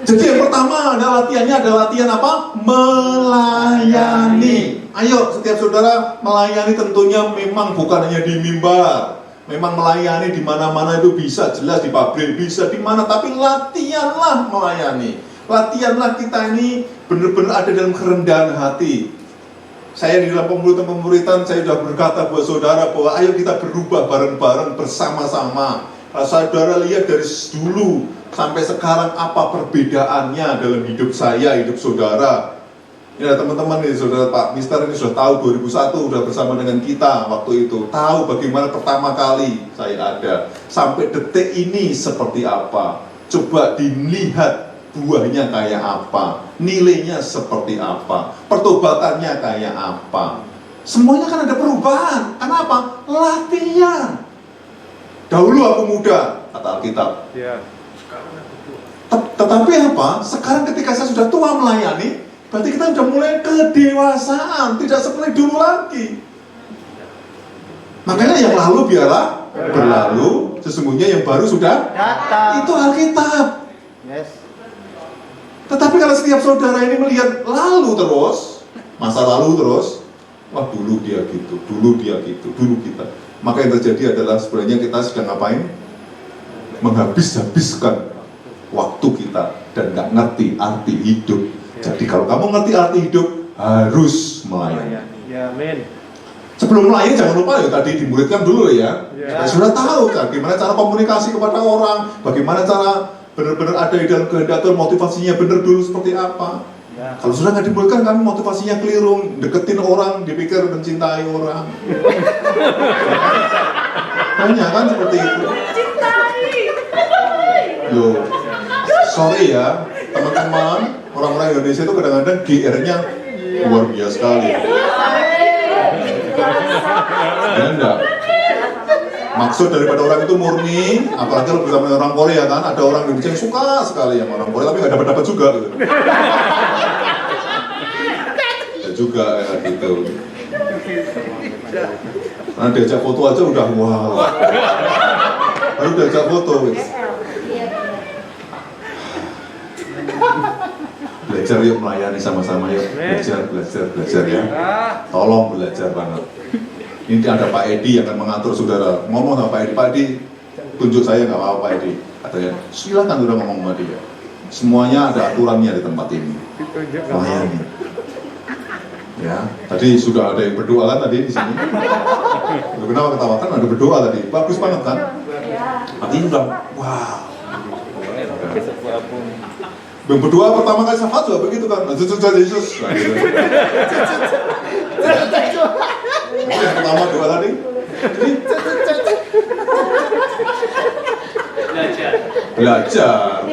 Jadi yang pertama ada latihannya, ada latihan apa? Melayani. Ayo setiap saudara melayani, tentunya memang bukan hanya di mimbar. Memang melayani di mana-mana itu bisa, jelas di pabrik bisa, di mana, tapi latihanlah melayani. Latihanlah kita ini benar-benar ada dalam kerendahan hati. Saya di dalam pemuritan saya sudah berkata buat saudara bahwa ayo kita berubah bareng-bareng bersama-sama. Kalau saudara lihat dari dulu sampai sekarang apa perbedaannya dalam hidup saya, hidup saudara. Ya teman-teman nih, saudara Pak Mister ini sudah tahu 2001 sudah bersama dengan kita waktu itu. Tahu bagaimana pertama kali saya ada. Sampai detik ini seperti apa. Coba dilihat buahnya kayak apa, nilainya seperti apa, pertobatannya kayak apa. Semuanya kan ada perubahan. Kenapa? Latihan. Dahulu aku muda, kata Alkitab. Ya. Tetapi apa? Sekarang ketika saya sudah tua melayani, berarti kita sudah mulai kedewasaan, tidak seperti dulu lagi. Makanya yang lalu biarlah berlalu, sesungguhnya yang baru sudah datang. Itu Alkitab. Yes. Tetapi kalau setiap saudara ini melihat lalu terus, masa lalu terus, wah dulu dia gitu, dulu dia gitu, dulu kita. Maka yang terjadi adalah sebenarnya kita sedang ngapain? Menghabis-habiskan waktu kita dan nggak ngerti arti hidup. Jadi kalau kamu ngerti arti hidup, harus melayani. Ya, amin. Sebelum melayani jangan lupa ya tadi dimuridkan dulu ya. Ya. Sudah tahu kan bagaimana cara komunikasi kepada orang, bagaimana cara benar-benar ada di dalam kehendak Tuhan, motivasinya benar dulu seperti apa. Ya. Kalau sudah nggak dimuridkan, kamu motivasinya keliru, deketin orang, dipikir mencintai orang. Banyak kan seperti itu. Loh, sorry ya teman-teman, orang-orang Indonesia itu kadang-kadang GR-nya luar biasa sekali. Ya enggak. Maksud daripada orang itu murni, apalagi kalau bersama orang Korea kan, ada orang Indonesia yang suka sekali sama orang Korea, tapi nggak dapat juga gitu. Ya juga ya gitu. Karena diajak foto aja udah wow. Baru diajak foto. Belajar yuk melayani sama-sama yuk. Belajar ya. Tolong belajar banget. Ini ada Pak Edi yang akan mengatur saudara. Ngomong sama Pak Edi, tunjuk saya nggak apa-apa Pak Edi. Katanya, silakan udah ngomong sama dia. Semuanya ada aturannya di tempat ini. Melayani. Ya, tadi sudah ada yang berdoa kan tadi di sini. Kenapa ketawa kan ada berdoa tadi? Bagus banget kan? Artinya sudah, wow. Yang berdoa pertama kali syafaat juga begitu kan? Yesus. Nah, gitu. Yang pertama doa tadi. Belajar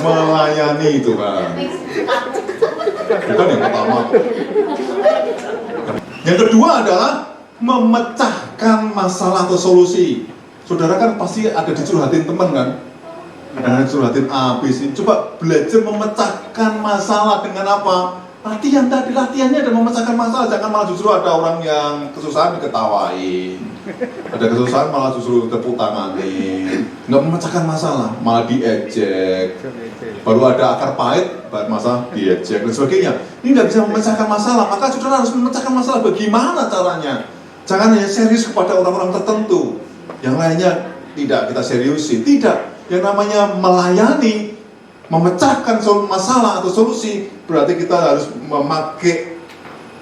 melayani itu kan. Bukan yang pertama. Yang kedua adalah memecahkan masalah atau solusi. Saudara kan pasti ada dicurhatin teman kan? Ada dicurhatin A, B, C. Coba belajar memecahkan masalah dengan apa? Latihan tadi, latihannya ada memecahkan masalah. Jangan malah justru ada orang yang kesusahan diketawain. Ada kesusahan malah justru tepuk tanganin. Nggak memecahkan masalah, malah diejek. Baru ada akar pahit, masalah diejek dan sebagainya. Ini nggak bisa memecahkan masalah, maka saudara harus memecahkan masalah. Bagaimana caranya? Jangan hanya serius kepada orang-orang tertentu. Yang lainnya tidak kita seriusi. Tidak. Yang namanya melayani, memecahkan masalah atau solusi, berarti kita harus memakai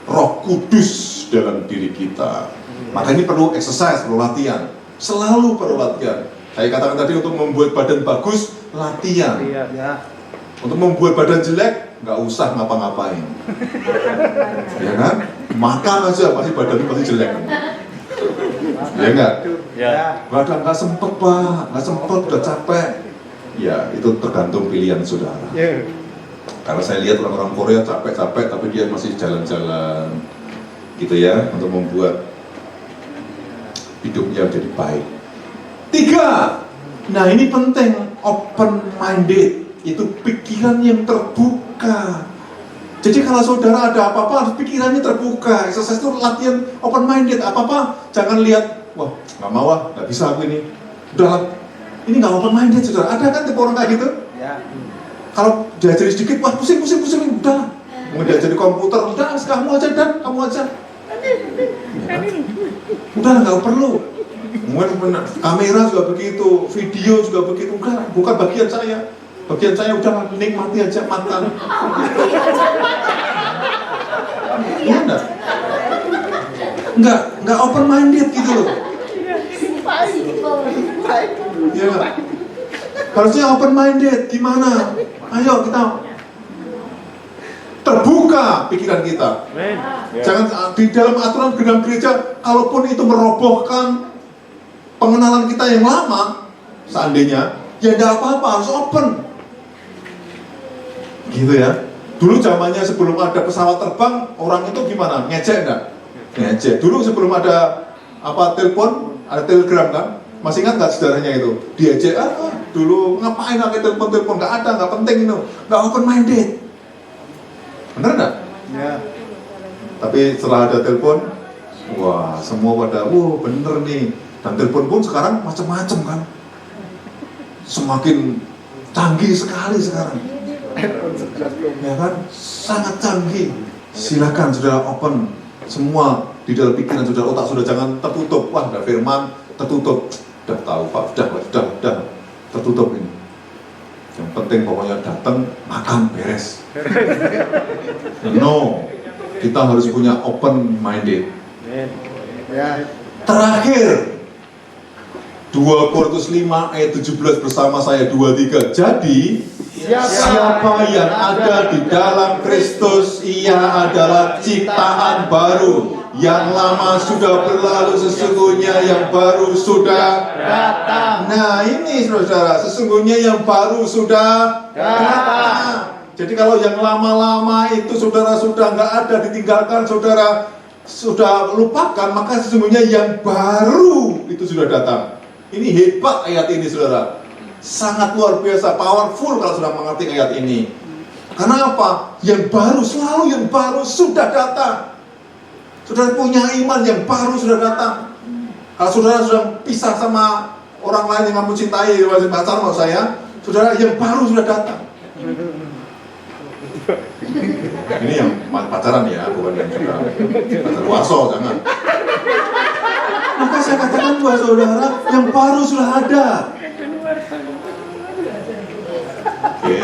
Roh Kudus dalam diri kita. Maka ini perlu exercise, perlu latihan. Selalu perlu latihan. Saya katakan tadi untuk membuat badan bagus, latihan. Untuk membuat badan jelek, nggak usah ngapa-ngapain. Ya kan? Makan aja pasti badannya pasti jelek. Ya enggak? Ya. Badan nggak sempet pak, nggak sempet, udah capek. Ya itu tergantung pilihan saudara. Karena saya lihat orang-orang Korea capek-capek, tapi dia masih jalan-jalan, gitu ya, untuk membuat hidupnya jadi baik. 3. Nah ini penting, open minded, itu pikiran yang terbuka. Jadi kalau saudara ada apa-apa, harus pikirannya terbuka. Exercise itu latihan open minded. Apa-apa jangan lihat, wah nggak mau lah, nggak bisa aku ini. Udah, ini nggak open minded saudara. Ada kan tipe orang kayak gitu? Ya. Kalau diajari sedikit, wah pusing, udah. Mau diajari komputer, udah kamu aja dan kamu aja. Ya. Udah nggak perlu. Mungkin kamera juga begitu, video juga begitu. Enggak, bukan bagian saya. Bagian saya udah nikmati aja makan. Iya enggak open minded gitu loh. Iya enggak? Harusnya open minded, gimana? Ayo kita terbuka pikiran kita. Jangan di dalam aturan dalam gereja, kalaupun itu merobohkan pengenalan kita yang lama, seandainya, ya enggak apa-apa, harus open. Gitu ya. Dulu zamannya sebelum ada pesawat terbang, orang itu gimana? Ngejek enggak? Ngejek. Dulu sebelum ada telepon, ada telegram kan? Masih ingat nggak sejarahnya itu? Diejek, dulu ngapain pakai telepon, nggak ada, nggak penting itu, nggak open minded. Bener nggak? Ya. Tapi setelah ada telepon, wah semua pada, bener nih. Dan telepon pun sekarang macam-macam kan? Semakin canggih sekali sekarang. Ya kan? Sangat canggih. Silakan saudara open semua di dalam pikiran saudara, otak saudara, jangan tertutup. Wah, ada firman tertutup. Udah tahu Pak, udah tertutup ini. Yang penting pokoknya datang, makan, beres. No, kita harus punya open minded. Terakhir, 2 Korintus 5 ayat 17 bersama saya 23. Jadi siapa yang ada di dalam Kristus, ia adalah ciptaan baru. Yang lama sudah berlalu, sesungguhnya yang baru sudah datang. Nah ini saudara, sesungguhnya yang baru sudah datang. Jadi kalau yang lama-lama itu saudara sudah nggak ada, ditinggalkan, saudara sudah lupakan, maka sesungguhnya yang baru itu sudah datang. Ini hebat ayat ini saudara. Sangat luar biasa, powerful kalau sudah mengerti ayat ini. Karena apa? Yang baru, selalu yang baru sudah datang. Saudara punya iman yang baru sudah datang. Kalau saudara sudah pisah sama orang lain yang kamu cintai, masih pacar sama saya, saudara yang baru sudah datang. Ini yang pacaran ya, bukan yang sudah pacar waso, jangan. Maka saya katakan buat saudara, yang baru sudah ada. Oke.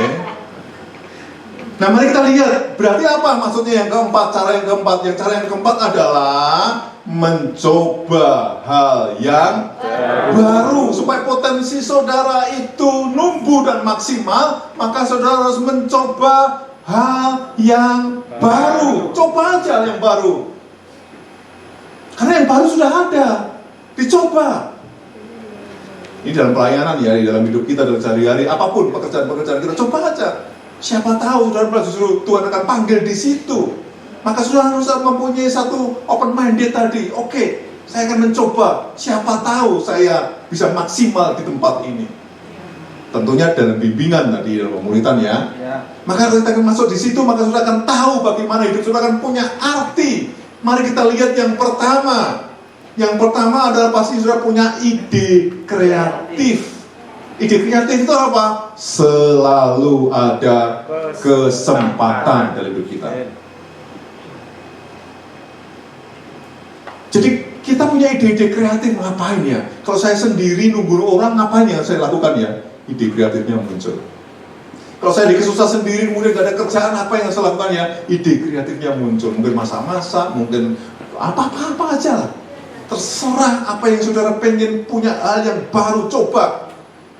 Nah, mari kita lihat, berarti apa maksudnya yang keempat? Cara yang keempat adalah mencoba hal yang baru. Supaya potensi saudara itu numbuh dan maksimal, maka saudara harus mencoba hal yang baru. Coba aja yang baru. Karena yang baru sudah ada, dicoba. Ini dalam pelayanan ya, di dalam hidup kita, dalam sehari-hari, apapun pekerjaan-pekerjaan kita, coba aja. Siapa tahu saudara justru Tuhan akan panggil di situ. Maka saudara harus mempunyai satu open minded tadi. Oke, saya akan mencoba. Siapa tahu saya bisa maksimal di tempat ini. Tentunya dalam bimbingan tadi, dalam pemuritan ya. Maka kita akan masuk di situ, maka saudara akan tahu bagaimana hidup saudara akan punya arti. Mari kita lihat yang pertama. Yang pertama adalah pasti saudara punya ide kreatif. Ide kreatif itu apa? Selalu ada kesempatan dalam hidup kita. Jadi kita punya ide-ide kreatif, ngapain ya? Kalau saya sendiri nunggu orang, ngapain yang saya lakukan ya? Ide kreatifnya muncul. Kalau saya dikesusah sendiri, kemudian gak ada kerjaan, apa yang saya lakukan ya? Ide kreatifnya muncul. Mungkin masak-masak, mungkin apa-apa aja lah. Terserah apa yang saudara pengen punya hal yang baru, coba.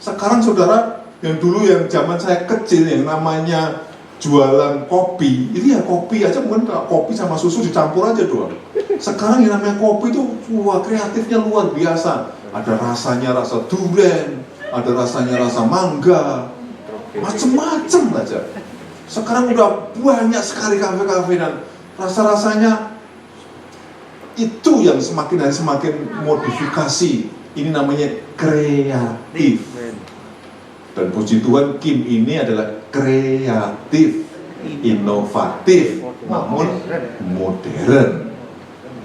Sekarang saudara, yang dulu yang zaman saya kecil yang namanya jualan kopi, itu ya kopi aja, mungkin kopi sama susu dicampur aja doang. Sekarang yang namanya kopi itu, wah kreatifnya luar biasa. Ada rasanya rasa durian, ada rasanya rasa mangga, macem-macem aja. Sekarang udah banyak sekali kafe-kafe dan rasa-rasanya itu yang semakin hari semakin modifikasi. Ini namanya kreatif. Dan puji Tuhan, Kim ini adalah kreatif, inovatif, namun modern.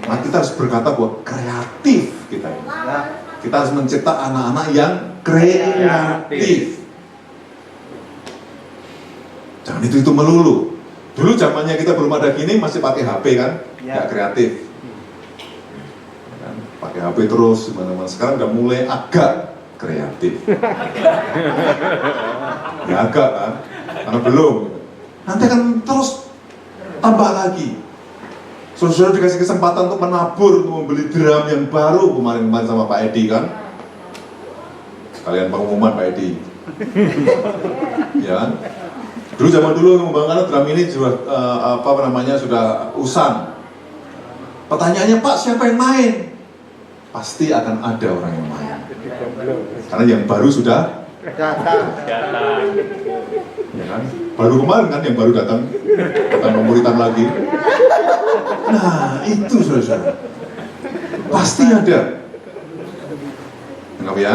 Nah, kita harus berkata bahwa kreatif kita ini. Kita harus mencipta anak-anak yang kreatif. Jangan itu melulu. Dulu zamannya kita belum ada gini, masih pakai HP kan, nggak kreatif. Pakai HP terus, teman-teman. Sekarang udah mulai agak kreatif. Ya agak kan, karena belum. Nanti akan terus tambah lagi. Saudara dikasih kesempatan untuk menabur, untuk membeli drum yang baru kemarin-kemarin sama Pak Edi kan. Kalian pengumuman Pak Edi. Ya kan? Dulu zaman dulu mengembangkan drum ini sudah sudah usang. Pertanyaannya, Pak, siapa yang main? Pasti akan ada orang yang main. Karena yang baru sudah datang. Ya kan? Baru kemarin kan yang baru datang pemuritan lagi. Nah, itu saudara. Pasti ada. Enggak ya?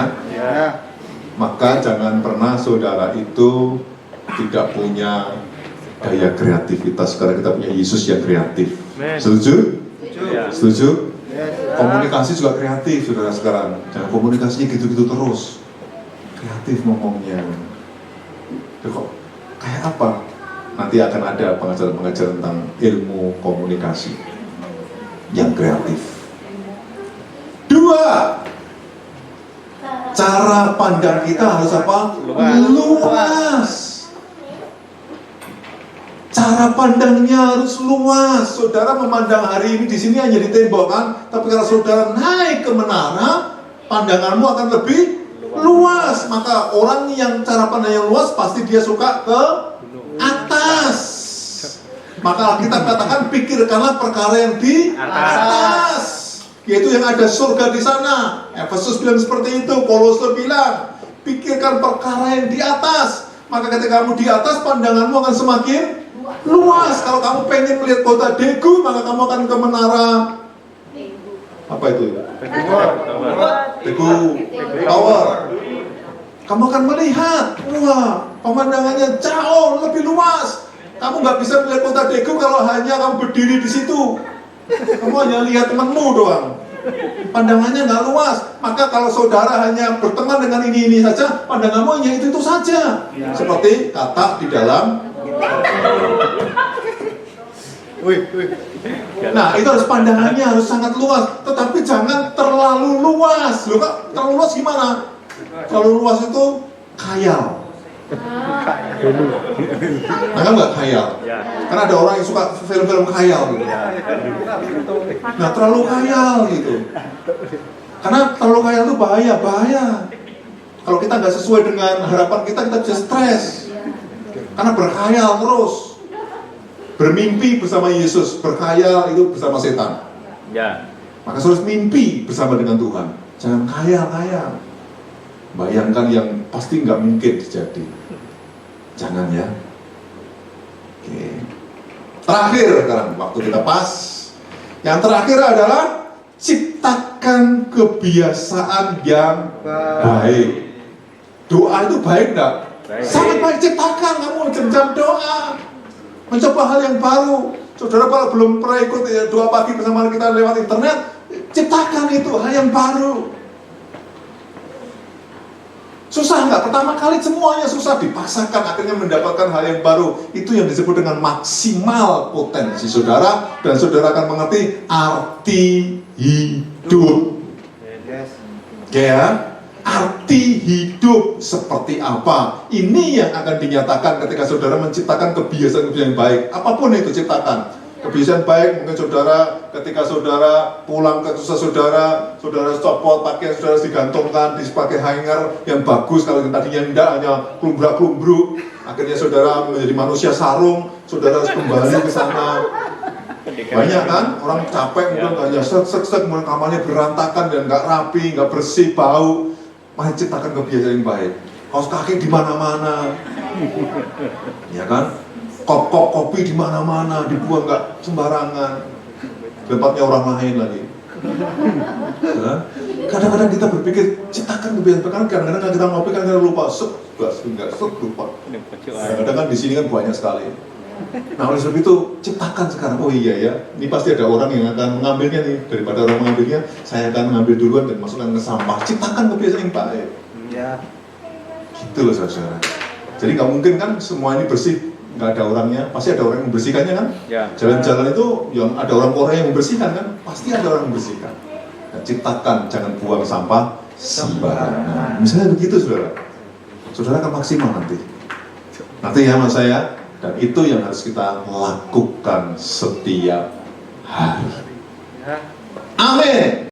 Maka jangan pernah saudara itu tidak punya daya kreativitas, karena kita punya Yesus yang kreatif. Setuju? Setuju? Komunikasi juga kreatif, saudara sekarang. Jangan komunikasinya gitu-gitu terus. Kreatif ngomongnya. Kok kayak apa? Nanti akan ada pengajaran-pengajaran tentang ilmu komunikasi yang kreatif. 2. Cara pandang kita harus apa? Luas. Cara pandangnya harus luas. Saudara memandang hari ini di sini hanya di tembok kan, tapi kalau saudara naik ke menara, pandanganmu akan lebih luas. Maka orang yang cara pandangnya luas pasti dia suka ke atas. Maka kita katakan pikirkanlah perkara yang di atas, yaitu yang ada surga di sana. Efesus bilang seperti itu, Kolose bilang pikirkan perkara yang di atas. Maka ketika kamu di atas, pandanganmu akan semakin luas. Kalau kamu pengen melihat kota Daegu, maka kamu akan ke menara apa itu? Daegu Tower. Kamu akan melihat, wah, pemandangannya jauh lebih luas. Kamu nggak bisa melihat kota Daegu kalau hanya kamu berdiri di situ. Kamu hanya lihat temanmu doang. Pandangannya nggak luas. Maka kalau saudara hanya berteman dengan ini saja, pandanganmu hanya itu saja. Seperti kata di dalam. Nah, itu harus pandangannya harus sangat luas, tetapi jangan terlalu luas. Loh, Kak, terlalu luas gimana? Terlalu luas itu khayal. Nangkap nggak khayal? Ya. Karena ada orang yang suka film-film khayal gitu. Nah, terlalu khayal gitu. Karena terlalu khayal itu bahaya. Kalau kita nggak sesuai dengan harapan kita bisa stres. Karena berkhayal terus. Bermimpi bersama Yesus, berkhayal itu bersama setan. Ya. Maka harus mimpi bersama dengan Tuhan. Jangan khayal. Bayangkan yang pasti nggak mungkin terjadi. Jangan ya. Oke. Terakhir sekarang, waktu kita pas. Yang terakhir adalah ciptakan kebiasaan yang baik. Doa itu baik enggak? Baik. Sangat baik, ciptakan kamu jam-jam doa. Mencoba hal yang baru. Saudara kalau belum pernah ikut ya, doa pagi bersama kita lewat internet, ciptakan itu hal yang baru. Susah nggak? Pertama kali semuanya susah, dipaksakan akhirnya mendapatkan hal yang baru. Itu yang disebut dengan maksimal potensi saudara, dan saudara akan mengerti arti hidup. Oke ya? Arti hidup seperti apa? Ini yang akan dinyatakan ketika saudara menciptakan kebiasaan-kebiasaan baik. Apapun itu ciptakan. Kebiasaan baik mungkin saudara ketika saudara pulang ke saudara copot pakaian saudara digantungkan dipakai hanger yang bagus. Kalau yang tadinya tidak hanya klumbrak-klumbruk, akhirnya saudara menjadi manusia sarung. Saudara harus kembali ke sana. Banyak kan orang capek mungkin hanya set kemudian kamarnya berantakan dan nggak rapi, nggak bersih, bau. Mari ciptakan kebiasaan yang baik. Kaos kaki di mana-mana, ya kan? Kop-kop kopi di mana-mana, dibuang nggak sembarangan. Tempatnya orang lain lagi. Ya? Kadang-kadang kita berpikir ciptakan kebiasaan, kan kadang-kadang kita ngopi kan kita lupa, lupa. Kadang-kadang kan di sini kan banyak sekali. Nah oleh sebab itu ciptakan sekarang. Oh iya ya, ini pasti ada orang yang akan mengambilnya nih. Daripada orang mengambilnya, saya akan mengambil duluan dan masukkan ke sampah. Ciptakan kebiasaan yang baik. Ya. Gitu loh saudara. Jadi nggak mungkin kan semua ini bersih, nggak ada orangnya. Pasti ada orang yang membersihkannya kan. Ya. Jalan-jalan itu yang ada orang Korea yang membersihkan kan. Pasti ada orang yang membersihkan. Nah, ciptakan, jangan buang sampah sembarangan. Misalnya begitu saudara. Saudara akan maksimal nanti. Nanti ya mas saya. Dan itu yang harus kita lakukan setiap hari. Amin.